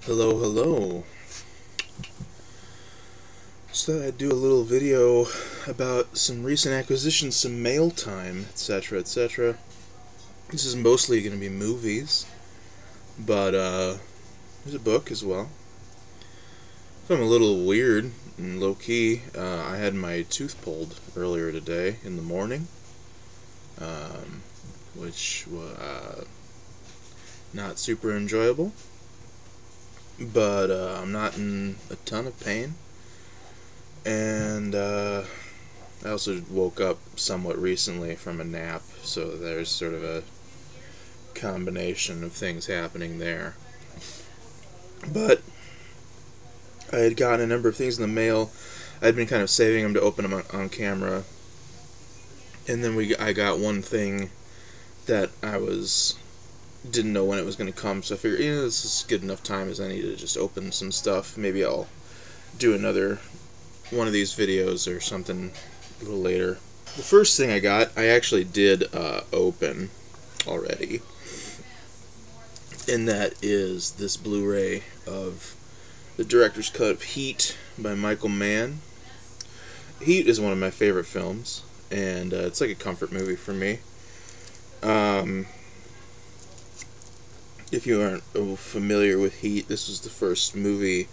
Hello, hello. Just thought I'd do a little video about some recent acquisitions, some mail time, etc., etc. This is mostly going to be movies, but there's a book as well. If I'm a little weird and low-key, I had my tooth pulled earlier today in the morning, which was not super enjoyable, but I'm not in a ton of pain. And I also woke up somewhat recently from a nap, so there's sort of a combination of things happening there. But I had gotten a number of things in the mail. I'd been kind of saving them to open them on camera, and then I got one thing that didn't know when it was going to come, so I figured, this is good enough time as any to just open some stuff. Maybe I'll do another one of these videos or something a little later. The first thing I got, I actually did open already, and that is this Blu-ray of the director's cut of Heat by Michael Mann. Heat is one of my favorite films, and it's like a comfort movie for me. If you aren't familiar with Heat, this was the first movie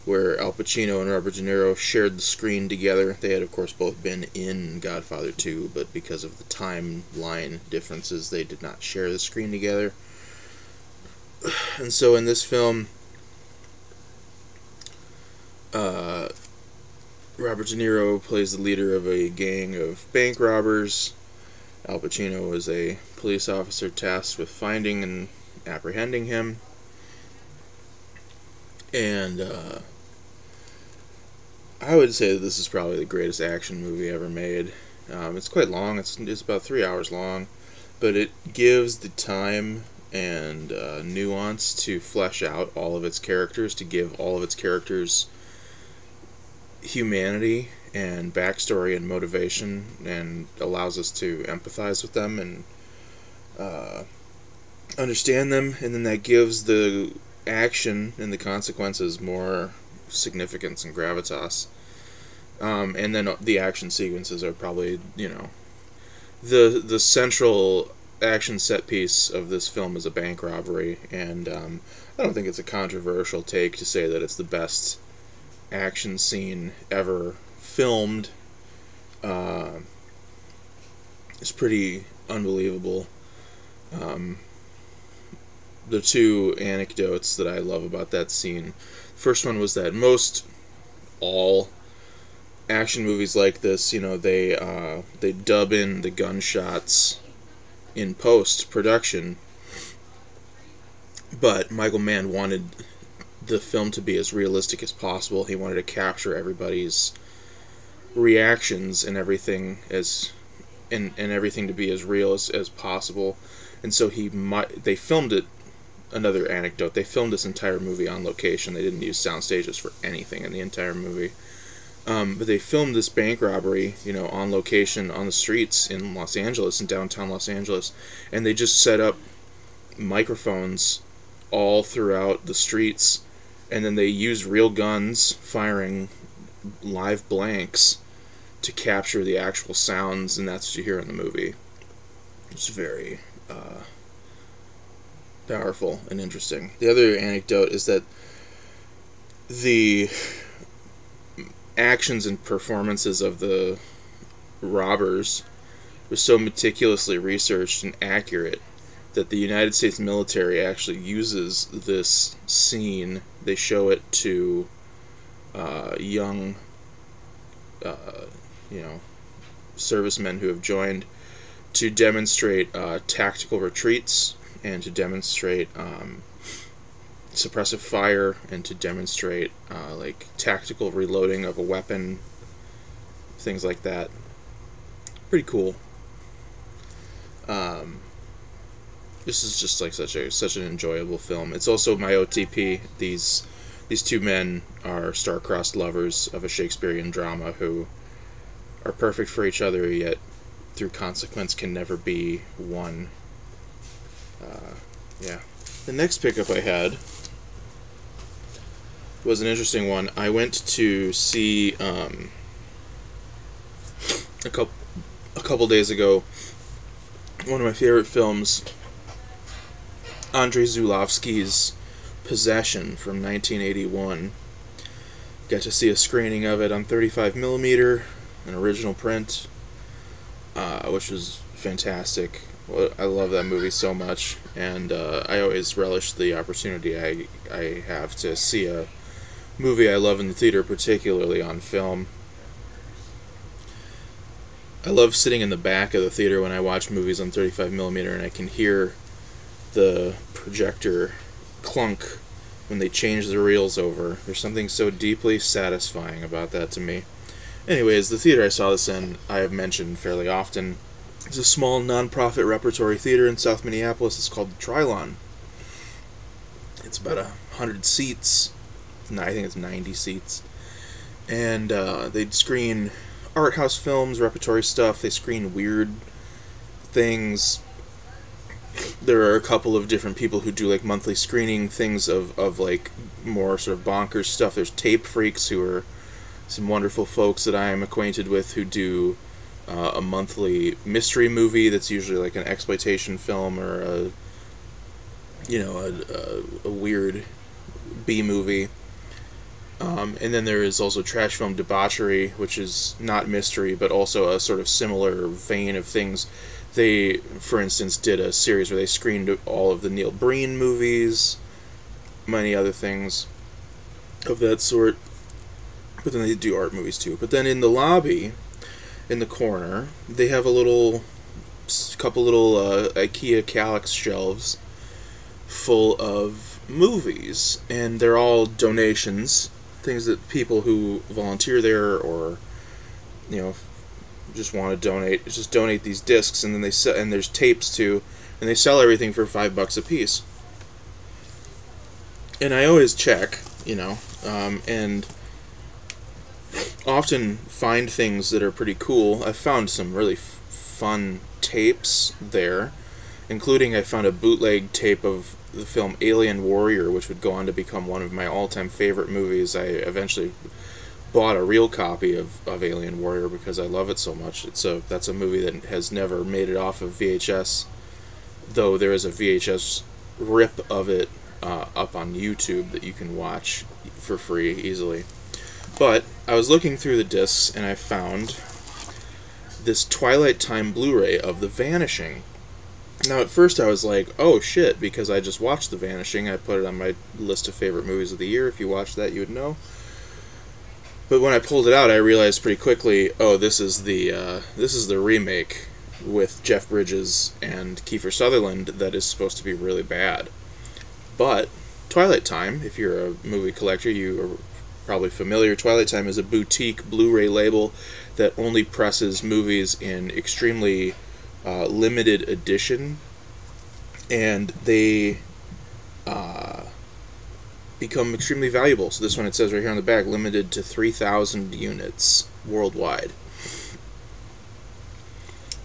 where Al Pacino and Robert De Niro shared the screen together. They had, of course, both been in Godfather 2, but because of the timeline differences, they did not share the screen together. And so in this film, Robert De Niro plays the leader of a gang of bank robbers. Al Pacino is a police officer tasked with finding and apprehending him. And I would say that this is probably the greatest action movie ever made. It's quite long. It's about 3 hours long, but it gives the time and nuance to flesh out all of its characters, to give all of its characters humanity and backstory and motivation, and allows us to empathize with them and understand them, and then that gives the action and the consequences more significance and gravitas. And then the action sequences are probably, the central action set piece of this film is a bank robbery, and I don't think it's a controversial take to say that it's the best action scene ever filmed. It's pretty unbelievable. The two anecdotes that I love about that scene. First one was that most all action movies like this, they dub in the gunshots in post-production, but Michael Mann wanted the film to be as realistic as possible. He wanted to capture everybody's reactions and everything and everything to be as real as possible. And so they filmed it. Another anecdote, they filmed this entire movie on location. They didn't use sound stages for anything in the entire movie. But they filmed this bank robbery, on location on the streets in Los Angeles, in downtown Los Angeles, and they just set up microphones all throughout the streets, and then they used real guns firing live blanks to capture the actual sounds, and that's what you hear in the movie. It's very powerful and interesting. The other anecdote is that the actions and performances of the robbers were so meticulously researched and accurate that the United States military actually uses this scene. They show it to young servicemen who have joined to demonstrate tactical retreats, and to demonstrate suppressive fire, and to demonstrate tactical reloading of a weapon, things like that. Pretty cool. This is just such an enjoyable film. It's also my OTP. These two men are star-crossed lovers of a Shakespearean drama who are perfect for each other, yet through consequence can never be one. Yeah. The next pickup I had was an interesting one. I went to see a couple days ago one of my favorite films, Andrei Zulawski's Possession from 1981. Got to see a screening of it on 35mm, an original print, which was fantastic. I love that movie so much, and I always relish the opportunity I have to see a movie I love in the theater, particularly on film. I love sitting in the back of the theater when I watch movies on 35mm, and I can hear the projector clunk when they change the reels over. There's something so deeply satisfying about that to me. Anyways, the theater I saw this in, I have mentioned fairly often. It's a small non-profit repertory theater in South Minneapolis. It's called the Trilon. It's about 100 seats. No, I think it's 90 seats. And they'd screen art house films, repertory stuff. They screen weird things. There are a couple of different people who do like monthly screening things of like more sort of bonkers stuff. There's Tape Freaks, who are some wonderful folks that I am acquainted with, who do a monthly mystery movie that's usually like an exploitation film or a weird B movie. And then there is also Trash Film Debauchery, which is not mystery, but also a sort of similar vein of things. They, for instance, did a series where they screened all of the Neil Breen movies, many other things of that sort. But then they do art movies too. But then in the lobby, in the corner, they have couple little IKEA Kallax shelves full of movies, and they're all donations, things that people who volunteer there or just want to donate these discs, and then they sell, and there's tapes too, and they sell everything for $5 a piece. And I always check, and often find things that are pretty cool. I found some really fun tapes there, including I found a bootleg tape of the film Alien Warrior, which would go on to become one of my all-time favorite movies. I eventually bought a real copy of Alien Warrior because I love it so much. That's a movie that has never made it off of VHS, though there is a VHS rip of it up on YouTube that you can watch for free easily. But I was looking through the discs and I found this Twilight Time Blu-ray of The Vanishing. Now at first I was like, oh shit, because I just watched The Vanishing. I put it on my list of favorite movies of the year. If you watched that, you would know. But when I pulled it out, I realized pretty quickly, oh, this is the remake with Jeff Bridges and Kiefer Sutherland that is supposed to be really bad. But Twilight Time, if you're a movie collector, you are probably familiar. Twilight Time is a boutique Blu-ray label that only presses movies in extremely limited edition, and they become extremely valuable. So this one, it says right here on the back, limited to 3,000 units worldwide.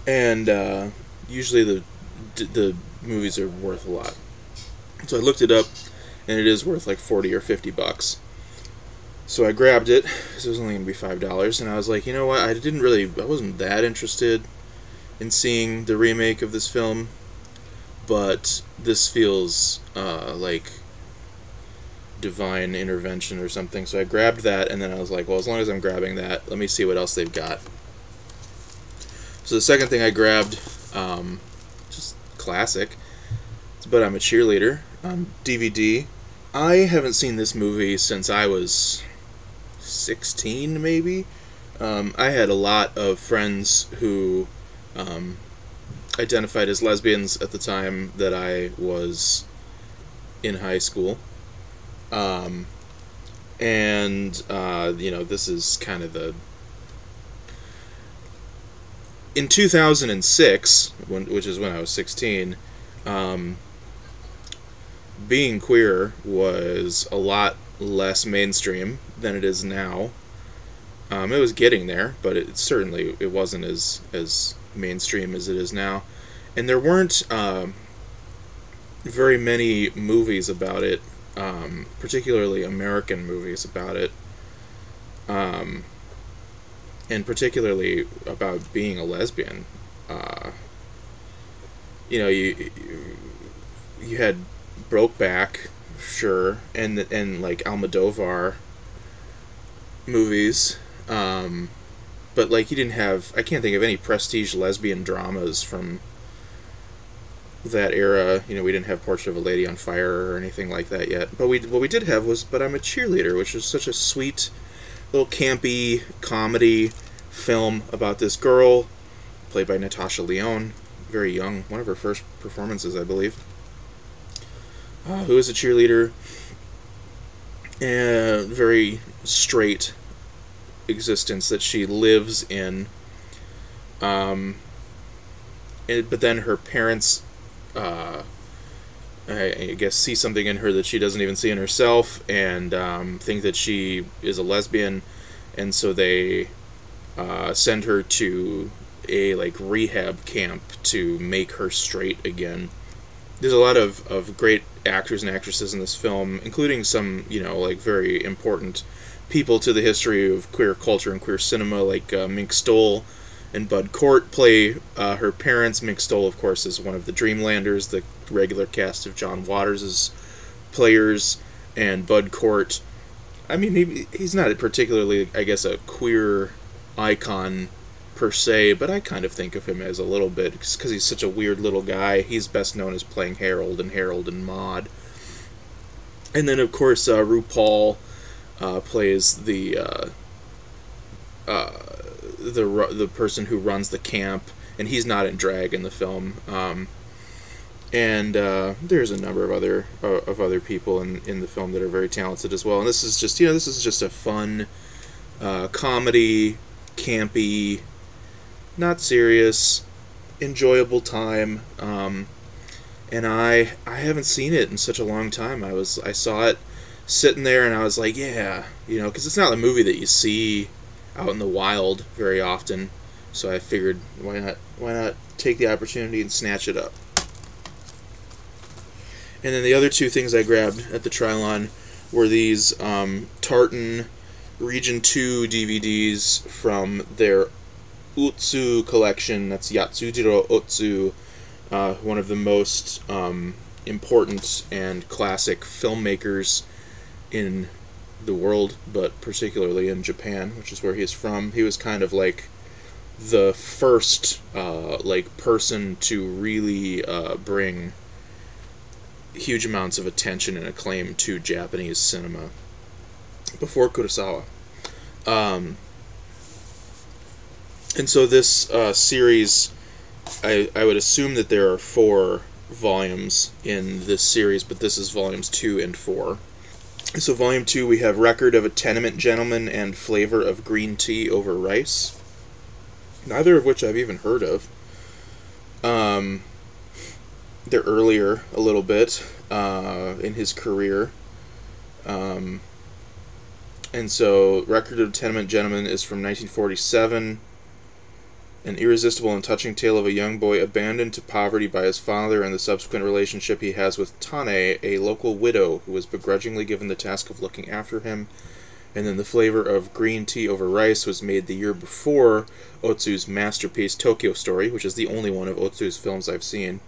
And usually the movies are worth a lot. So I looked it up, and it is worth like $40 or $50. So I grabbed it. So it was only going to be $5, and I was like, you know what? I wasn't that interested in seeing the remake of this film, but this feels like divine intervention or something. So I grabbed that, and then I was like, well, as long as I'm grabbing that, let me see what else they've got. So the second thing I grabbed, just classic, it's But I'm a Cheerleader on DVD. I haven't seen this movie since I was 16, maybe. I had a lot of friends who identified as lesbians at the time that I was in high school. This is kind of in 2006, which is when I was 16, being queer was a lot less mainstream than it is now. It was getting there, but it wasn't as mainstream as it is now. And there weren't very many movies about it particularly American movies about it, and particularly about being a lesbian. Uh, you had Brokeback, sure, and like Almodovar movies, but like you didn't have. I can't think of any prestige lesbian dramas from that era. We didn't have Portrait of a Lady on Fire or anything like that yet. But what we did have was But I'm a Cheerleader, which is such a sweet little campy comedy film about this girl played by Natasha Lyonne, very young, one of her first performances, I believe, who is a cheerleader, and very straight existence that she lives in. But then her parents, I guess, see something in her that she doesn't even see in herself, and think that she is a lesbian, and so they send her to a like rehab camp to make her straight again. There's a lot of great actors and actresses in this film, including some like very important people to the history of queer culture and queer cinema, like Mink Stole and Bud Cort play her parents. Mink Stole, of course, is one of the Dreamlanders, the regular cast of John Waters' players, and Bud Cort, I mean, he's not particularly, I guess, a queer icon per se, but I kind of think of him as a little bit, because he's such a weird little guy. He's best known as playing Harold and Maude. And then, of course, RuPaul plays the person who runs the camp, and he's not in drag in the film. And there's a number of other people in the film that are very talented as well. And this is just a fun comedy, campy, not serious, enjoyable time. And I haven't seen it in such a long time. I saw it sitting there, and I was like, yeah, because it's not a movie that you see out in the wild very often. So I figured, why not take the opportunity and snatch it up. And then the other two things I grabbed at the Trilon were these Tartan Region 2 DVDs from their Otsu collection. That's Yatsujiro Otsu, one of the most important and classic filmmakers in the world, but particularly in Japan, which is where he is from. He was kind of like the first person to really bring huge amounts of attention and acclaim to Japanese cinema before Kurosawa. And so this series, I would assume that there are 4 volumes in this series, but this is volumes 2 and 4. So volume 2, we have Record of a Tenement Gentleman and Flavor of Green Tea Over Rice, neither of which I've even heard of. They're earlier a little bit in his career. And so Record of a Tenement Gentleman is from 1947. An irresistible and touching tale of a young boy abandoned to poverty by his father and the subsequent relationship he has with Tane, a local widow who was begrudgingly given the task of looking after him. And then The Flavor of Green Tea Over Rice was made the year before Otsu's masterpiece Tokyo Story, which is the only one of Otsu's films I've seen.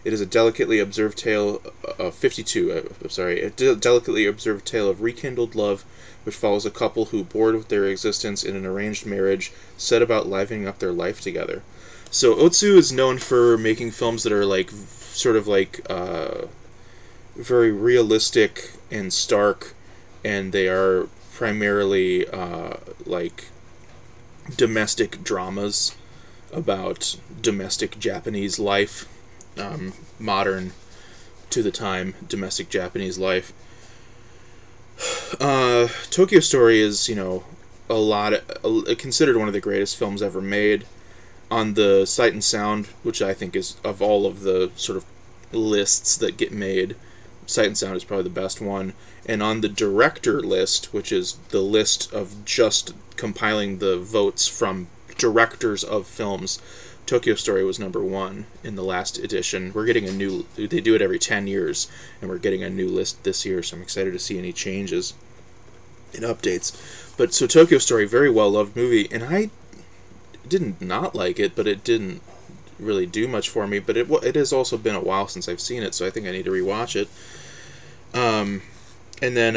It is a delicately observed tale of a delicately observed tale of rekindled love, which follows a couple who, bored with their existence in an arranged marriage, set about livening up their life together. So Otsu is known for making films that are very realistic and stark, and they are primarily domestic dramas about domestic Japanese life. Modern to the time domestic Japanese life. Tokyo Story is, considered one of the greatest films ever made. On the Sight and Sound, which I think is, of all of the sort of lists that get made, Sight and Sound is probably the best one. And on the director list, which is the list of just compiling the votes from directors of films, Tokyo Story was #1 in the last edition. We're getting a new... They do it every 10 years, and we're getting a new list this year, so I'm excited to see any changes and updates. But so Tokyo Story, very well-loved movie, and I didn't not like it, but it didn't really do much for me. But it has also been a while since I've seen it, so I think I need to rewatch it. And then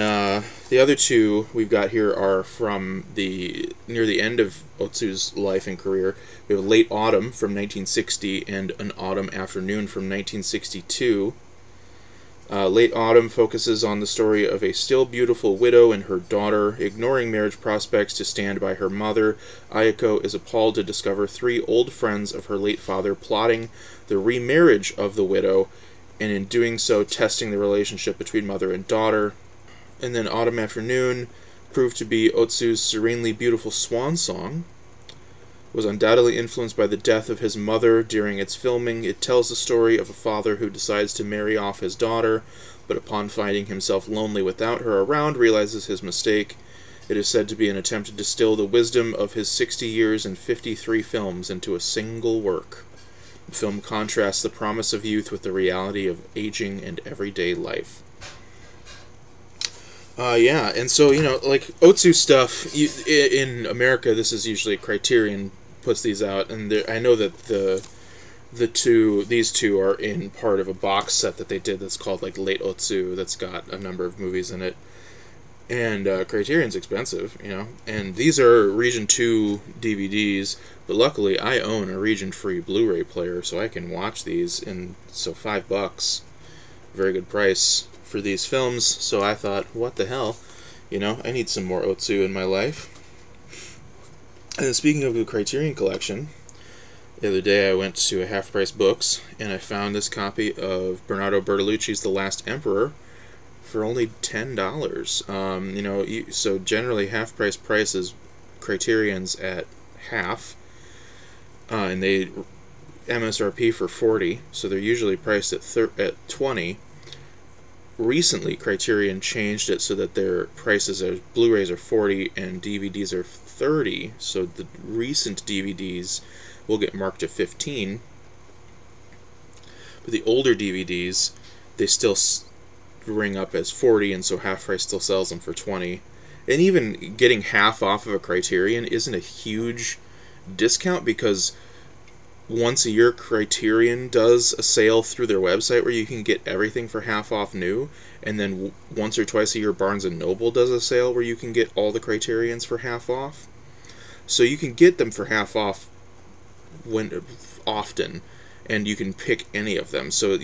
the other two we've got here are from near the end of Otsu's life and career. We have Late Autumn from 1960 and An Autumn Afternoon from 1962. Late Autumn focuses on the story of a still beautiful widow and her daughter. Ignoring marriage prospects to stand by her mother, Ayako is appalled to discover 3 old friends of her late father plotting the remarriage of the widow, and in doing so testing the relationship between mother and daughter. And then Autumn Afternoon proved to be Otsu's serenely beautiful swan song. Was undoubtedly influenced by the death of his mother during its filming. It tells the story of a father who decides to marry off his daughter, but upon finding himself lonely without her around, realizes his mistake. It is said to be an attempt to distill the wisdom of his 60 years and 53 films into a single work. The film contrasts the promise of youth with the reality of aging and everyday life. Yeah, and so, like, Otsu stuff, in America, this is usually Criterion puts these out, and I know that these two are in part of a box set that they did that's called, like, Late Otsu, that's got a number of movies in it. And Criterion's expensive, and these are Region 2 DVDs, but luckily I own a region-free Blu-ray player, so I can watch these, so $5, very good price for these films. So I thought, what the hell, I need some more Otsu in my life. And then speaking of the Criterion Collection, the other day I went to a Half Price Books, and I found this copy of Bernardo Bertolucci's The Last Emperor for only $10. So generally Half Price prices Criterion's at half, and they MSRP for $40, so they're usually priced at $20. Recently, Criterion changed it so that their prices are Blu-rays are $40 and DVDs are $30. So the recent DVDs will get marked to $15, but the older DVDs, they still ring up as $40, and so Half Price still sells them for $20. And even getting half off of a Criterion isn't a huge discount, because once a year Criterion does a sale through their website where you can get everything for half off new, and then once or twice a year Barnes & Noble does a sale where you can get all the Criterions for half off. So you can get them for half off often, and you can pick any of them. So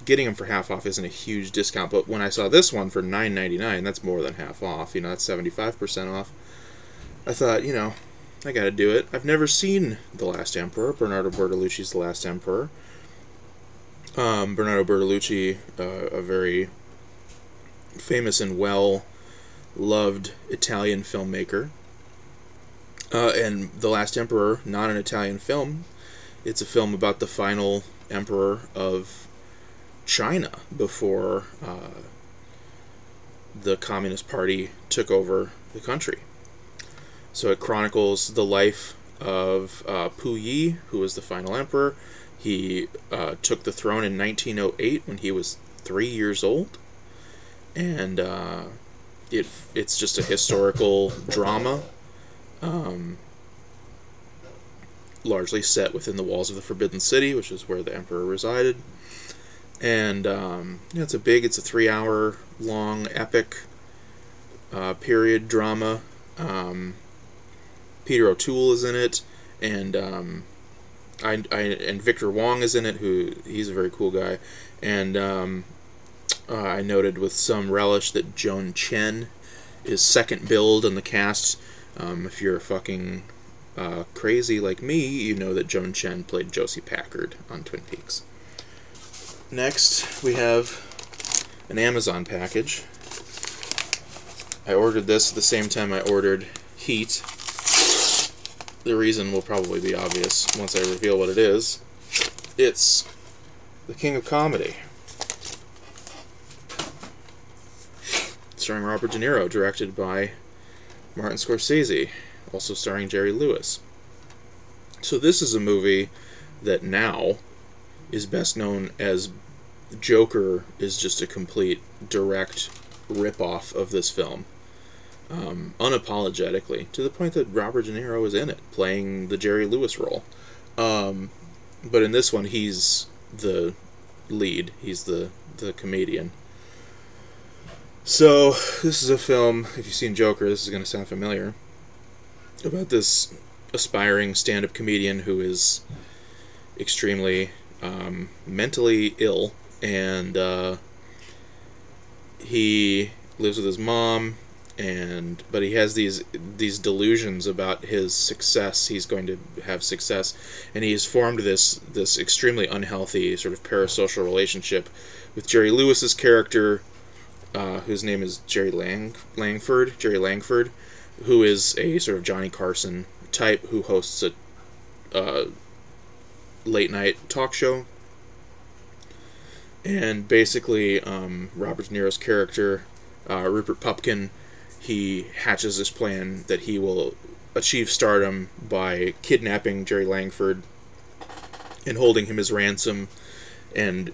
getting them for half off isn't a huge discount, but when I saw this one for $9.99, that's more than half off. That's 75% off. I thought, I gotta do it. I've never seen The Last Emperor, Bernardo Bertolucci's The Last Emperor. Bernardo Bertolucci, a very famous and well-loved Italian filmmaker. And The Last Emperor, not an Italian film. It's a film about the final emperor of China before the Communist Party took over the country. So it chronicles the life of Puyi, who was the final emperor. He took the throne in 1908 when he was 3 years old. And it's just a historical drama, largely set within the walls of the Forbidden City, which is where the emperor resided. And it's a 3-hour long epic period drama. Peter O'Toole is in it, and and Victor Wong is in it, he's a very cool guy. And I noted with some relish that Joan Chen is second billed in the cast. If you're fucking crazy like me, you know that Joan Chen played Josie Packard on Twin Peaks. Next, we have an Amazon package. I ordered this at the same time I ordered Heat. The reason will probably be obvious once I reveal what it is. It's The King of Comedy, starring Robert De Niro, directed by Martin Scorsese, also starring Jerry Lewis. So this is a movie that now is best known as Joker is just a complete direct rip-off of this film. Unapologetically, to the point that Robert De Niro is in it, playing the Jerry Lewis role. But in this one, he's the lead. He's the comedian. So, this is a film, if you've seen Joker, this is going to sound familiar, about this aspiring stand-up comedian who is extremely mentally ill, and he lives with his mom, but he has these delusions about his success. He's going to have success, and he's formed this extremely unhealthy sort of parasocial relationship with Jerry Lewis's character, whose name is Jerry Langford, who is a sort of Johnny Carson type who hosts a late night talk show. And basically, Robert De Niro's character, Rupert Pupkin, he hatches this plan that he will achieve stardom by kidnapping Jerry Langford and holding him as ransom, and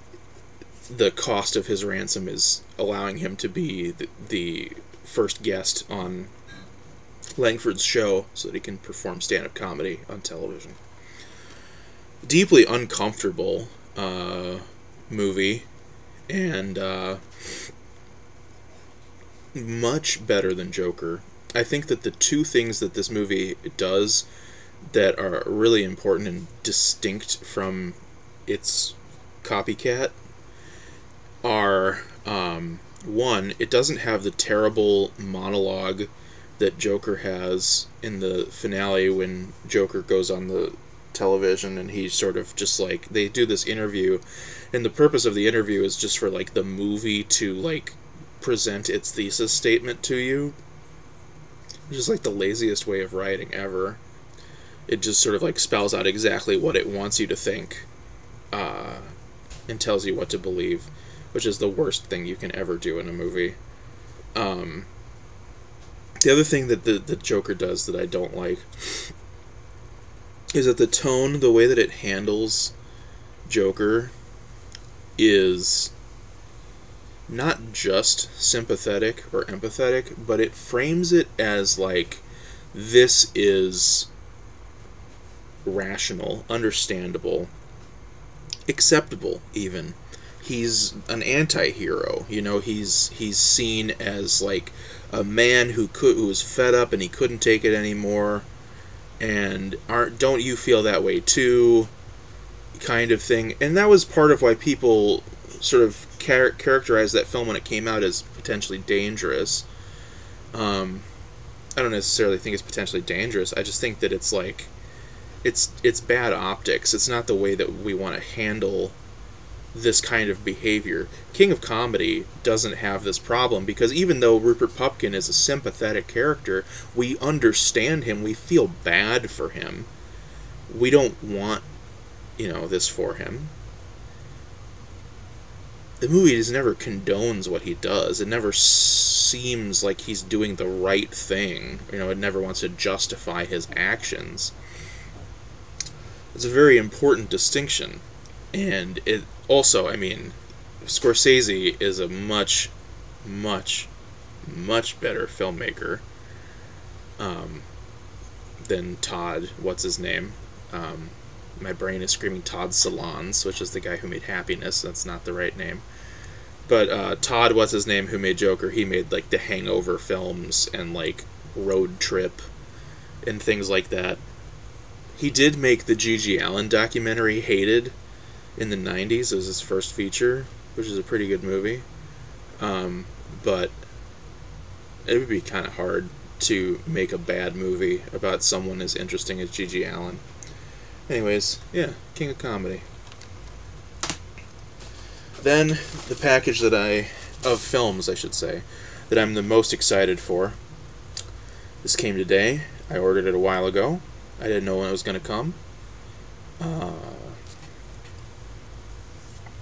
the cost of his ransom is allowing him to be the first guest on Langford's show so that he can perform stand-up comedy on television. Deeply uncomfortable movie, and much better than Joker. I think that the two things that this movie does that are really important and distinct from its copycat are, one, it doesn't have the terrible monologue that Joker has in the finale when Joker goes on the television and he's sort of just like, they do this interview, and the purpose of the interview is just for like the movie to like present its thesis statement to you, which is like the laziest way of writing ever. It just sort of like spells out exactly what it wants you to think, and tells you what to believe, which is the worst thing you can ever do in a movie. The other thing that the Joker does that I don't like is that the tone, the way that it handles Joker, is not just sympathetic or empathetic, but it frames it as like, this is rational, understandable, acceptable even. He's an anti-hero, you know, he's seen as like a man who was fed up and he couldn't take it anymore, and don't you feel that way too, kind of thing. And that was part of why people sort of characterized that film when it came out as potentially dangerous. I don't necessarily think it's potentially dangerous. I just think that it's like, it's bad optics. It's not the way that we want to handle this kind of behavior. King of Comedy doesn't have this problem, because even though Rupert Pupkin is a sympathetic character, we understand him, we feel bad for him. We don't want, this for him. The movie never condones what he does. It never seems like he's doing the right thing. It never wants to justify his actions. It's a very important distinction. And it also, Scorsese is a much, much, much better filmmaker than Todd, what's his name? My brain is screaming Todd Solondz, which is the guy who made Happiness. That's not the right name. But Todd, what's his name, who made Joker, he made like the Hangover films and like Road Trip and things like that. He did make the Gigi Allen documentary Hated in the 90s. It was his first feature, which is a pretty good movie. But it would be kind of hard to make a bad movie about someone as interesting as Gigi Allen. Anyways, yeah, King of Comedy. Then, the package of films, I should say, that I'm the most excited for. This came today. I ordered it a while ago. I didn't know when it was going to come. But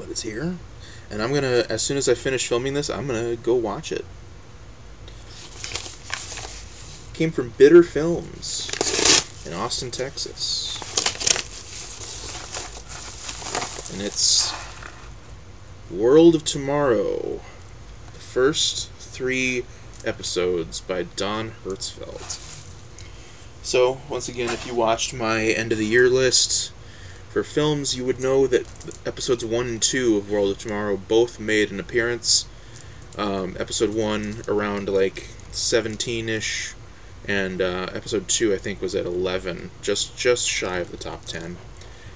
it's here. And I'm going to, as soon as I finish filming this, I'm going to go watch it. It came from Bitter Films in Austin, Texas. and it's World of Tomorrow, the first 3 episodes by Don Hertzfeldt. So, once again, if you watched my end of the year list for films, you would know that episodes 1 and 2 of World of Tomorrow both made an appearance. Episode 1 around like 17-ish, and episode 2 I think was at 11, just shy of the top 10.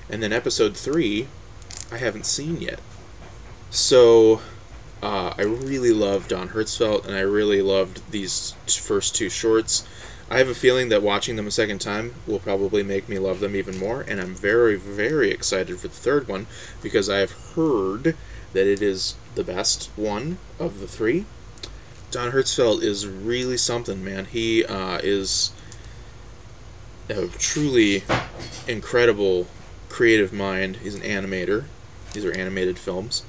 And then episode 3 I haven't seen yet. So I really love Don Hertzfeldt, and I really loved these first 2 shorts. I have a feeling that watching them a second time will probably make me love them even more, and I'm very, very excited for the third one, because I have heard that it is the best one of the 3. Don Hertzfeldt is really something, man. He is a truly incredible creative mind. He's an animator. These are animated films.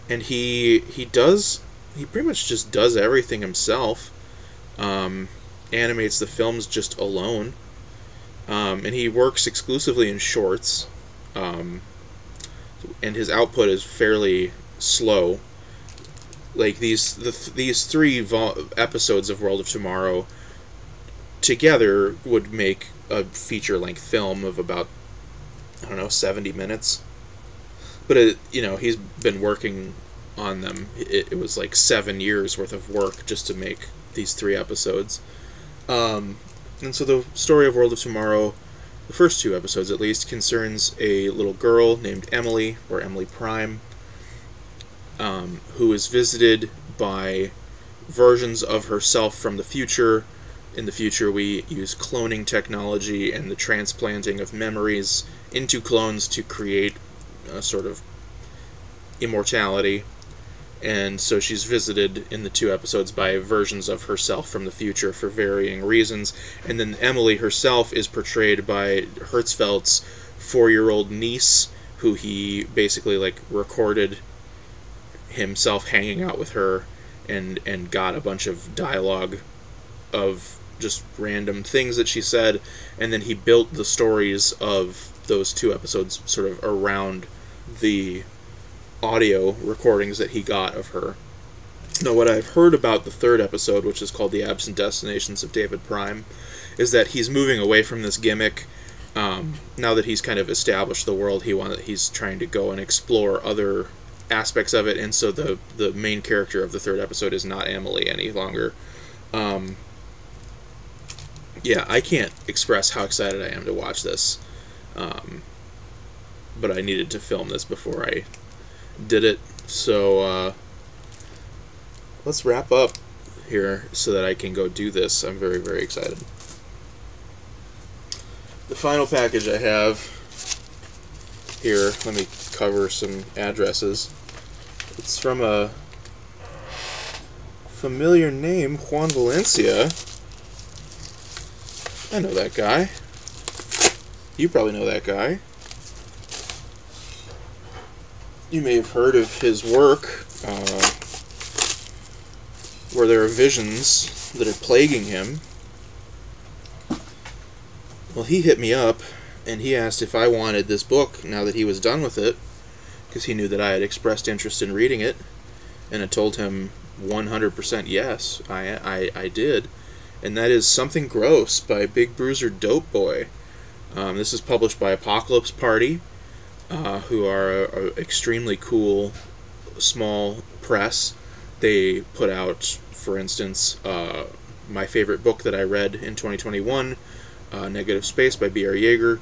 And he pretty much just does everything himself. Animates the films just alone. And he works exclusively in shorts. And his output is fairly slow. Like these 3 episodes of World of Tomorrow together would make a feature-length film of about, I don't know, 70 minutes. But he's been working on them. It was like 7 years worth of work just to make these 3 episodes. And so the story of World of Tomorrow, the first 2 episodes at least, concerns a little girl named Emily, or Emily Prime, who is visited by versions of herself from the future. In the future, we use cloning technology and the transplanting of memories into clones to create a sort of immortality. And so she's visited in the 2 episodes by versions of herself from the future for varying reasons. And then Emily herself is portrayed by Hertzfeldt's 4-year-old niece, who he basically recorded himself hanging out with her and got a bunch of dialogue of just random things that she said, and then he built the stories of those 2 episodes sort of around the audio recordings that he got of her. Now, what I've heard about the 3rd episode, which is called The Absent Destinations of David Prime, is that he's moving away from this gimmick. Now that he's kind of established the world, he's trying to go and explore other aspects of it, and so the main character of the 3rd episode is not Emily any longer. Yeah, I can't express how excited I am to watch this, but I needed to film this before I did it, so let's wrap up here so that I can go do this. I'm very, very excited. The final package I have here, let me cover some addresses. It's from a familiar name, Juan Valencia. I know that guy. You probably know that guy. You may have heard of his work, where there are visions that are plaguing him. Well, he hit me up, and he asked if I wanted this book now that he was done with it, because he knew that I had expressed interest in reading it, and I told him 100% yes, I did, and that is Something Gross by Big Bruiser Dope Boy. This is published by Apocalypse Party, who are a extremely cool small press. They put out, for instance, my favorite book that I read in 2021, Negative Space by B.R. Yeager.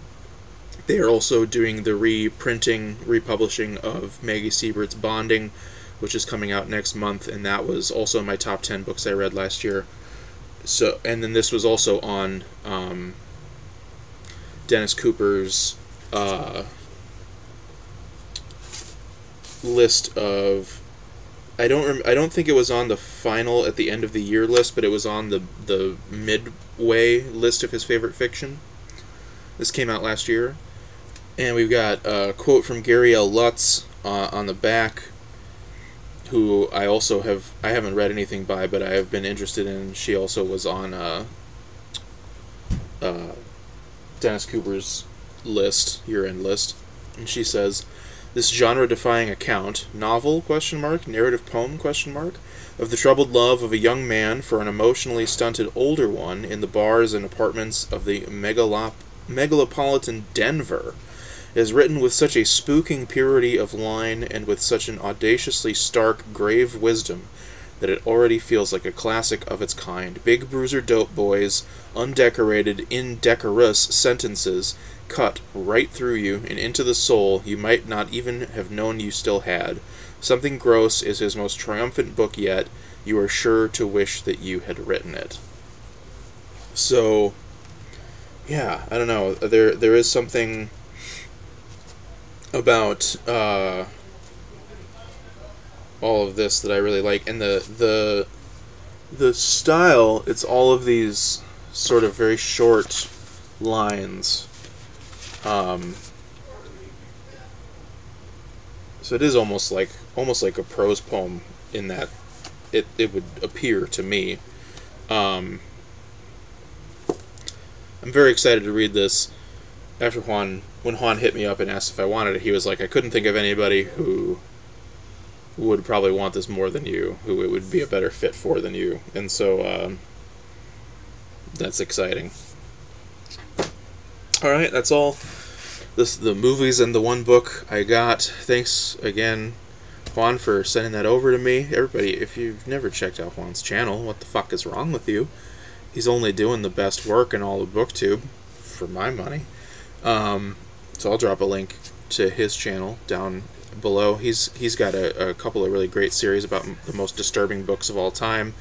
They are also doing the republishing of Maggie Siebert's Bonding, which is coming out next month, and that was also in my top 10 books I read last year. So, and then this was also on Dennis Cooper's list of. I don't think it was on the final at the end of the year list, but it was on the midway list of his favorite fiction. This came out last year. And we've got a quote from Gary L. Lutz on the back, who I haven't read anything by, but I have been interested in. She also was on Dennis Cooper's list, year-end list. And she says, This genre-defying account, novel, narrative poem, of the troubled love of a young man for an emotionally stunted older one in the bars and apartments of the megalopolitan Denver, is written with such a spooking purity of line and with such an audaciously stark, grave wisdom that it already feels like a classic of its kind. Big Bruiser Dope Boys, undecorated, indecorous sentences cut right through you and into the soul you might not even have known you still had. Something Gross is his most triumphant book yet. You are sure to wish that you had written it. So, yeah, I don't know. There is something about all of this that I really like, and the style. It's all of these sort of very short lines. So it is almost like a prose poem in that it would appear to me. I'm very excited to read this. After when Juan hit me up and asked if I wanted it, he was like, I couldn't think of anybody who would probably want this more than you, who it would be a better fit for than you, and so that's exciting. All right, that's all. The movies and the one book I got. Thanks again, Juan, for sending that over to me. Everybody, if you've never checked out Juan's channel, what the fuck is wrong with you? He's only doing the best work in all of BookTube, for my money. So I'll drop a link to his channel down below. He's got a couple of really great series about the most disturbing books of all time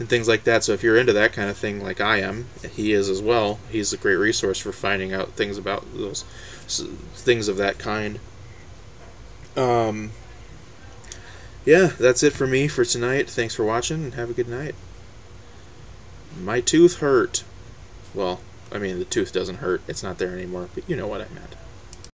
and things like that. So if you're into that kind of thing like I am, he is as well. He's a great resource for finding out things about those things of that kind. Yeah, that's it for me for tonight. Thanks for watching and have a good night. My tooth hurt. Well, I mean, the tooth doesn't hurt. It's not there anymore, but you know what I meant.